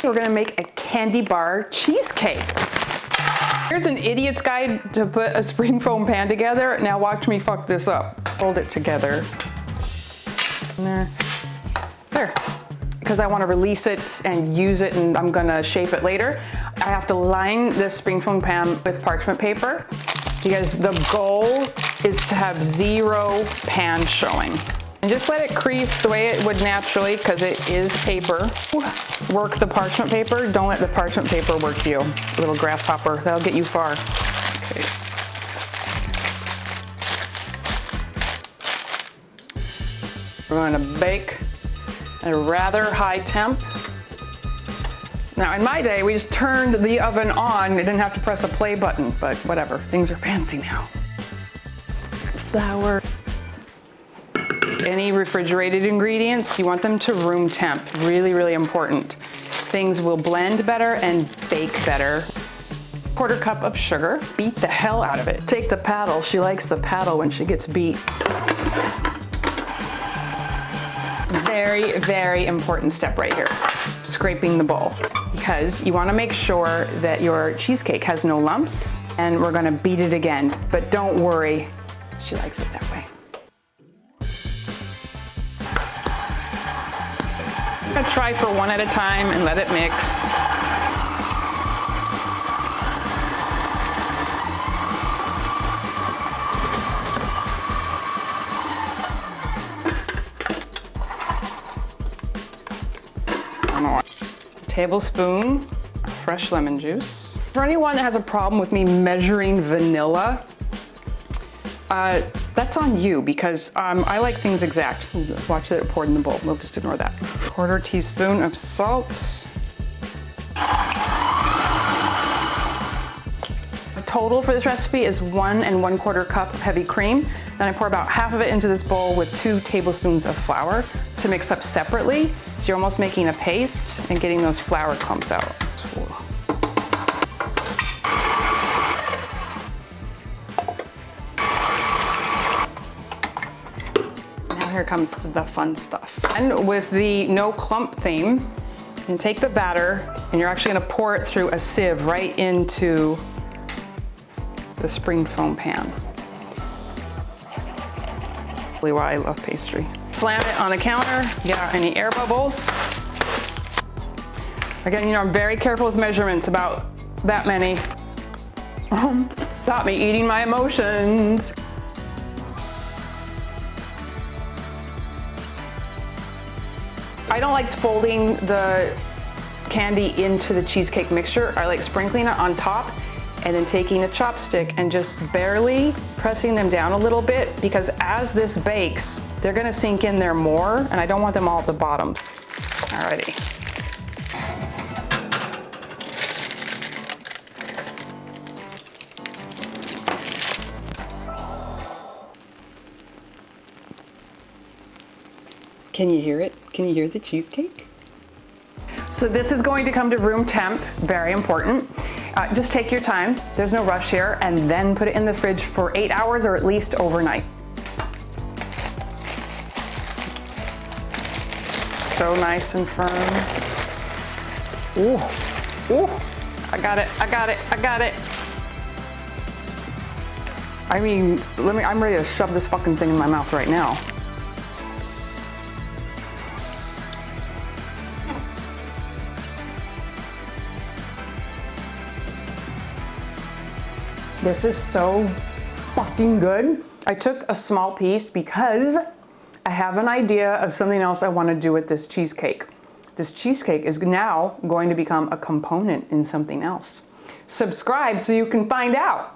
We're gonna make a candy bar cheesecake. Here's an idiot's guide to put a spring foam pan together. Now watch me fuck this up. Hold it together. There. Because I want to release it and use it, and I'm gonna shape it later. I have to line this spring foam pan with parchment paper because the goal is to have 0 pan showing. And just let it crease the way it would naturally because it is paper. Work the parchment paper. Don't let the parchment paper work you. Little grasshopper, that'll get you far. Okay. We're going to bake at a rather high temp. Now in my day, we just turned the oven on. I didn't have to press a play button, but whatever, things are fancy now. Flour. Any refrigerated ingredients, you want them to room temp. Really, really important. Things will blend better and bake better. 1/4 cup of sugar. Beat the hell out of it. Take the paddle. She likes the paddle when she gets beat. Very, very important step right here. Scraping the bowl. Because you want to make sure that your cheesecake has no lumps, and we're going to beat it again. But don't worry, she likes it that way. I'm gonna try for one at a time and let it mix. Tablespoon of fresh lemon juice. For anyone that has a problem with me measuring vanilla, that's on you because I like things exact. Let's watch that it poured in the bowl. We'll just ignore that. 1/4 teaspoon of salt. The total for this recipe is 1 1/4 cup of heavy cream. Then I pour about half of it into this bowl with 2 tablespoons of flour to mix up separately. So you're almost making a paste and getting those flour clumps out. Now here comes the fun stuff. And with the no clump theme, you take the batter and you're actually gonna pour it through a sieve right into the spring foam pan. Really why I love pastry. Slam it on the counter, get out any air bubbles. Again, I'm very careful with measurements, about that many. Stop me eating my emotions. I don't like folding the candy into the cheesecake mixture. I like sprinkling it on top and then taking a chopstick and just barely pressing them down a little bit, because as this bakes, they're gonna sink in there more, and I don't want them all at the bottom. Alrighty. Can you hear it? Can you hear the cheesecake? So this is going to come to room temp, very important. Just take your time, there's no rush here, and then put it in the fridge for 8 hours or at least overnight. So nice and firm. Ooh, ooh, I got it, I got it, I got it. I mean, I'm ready to shove this fucking thing in my mouth right now. This is so fucking good. I took a small piece because I have an idea of something else I want to do with this cheesecake. This cheesecake is now going to become a component in something else. Subscribe so you can find out.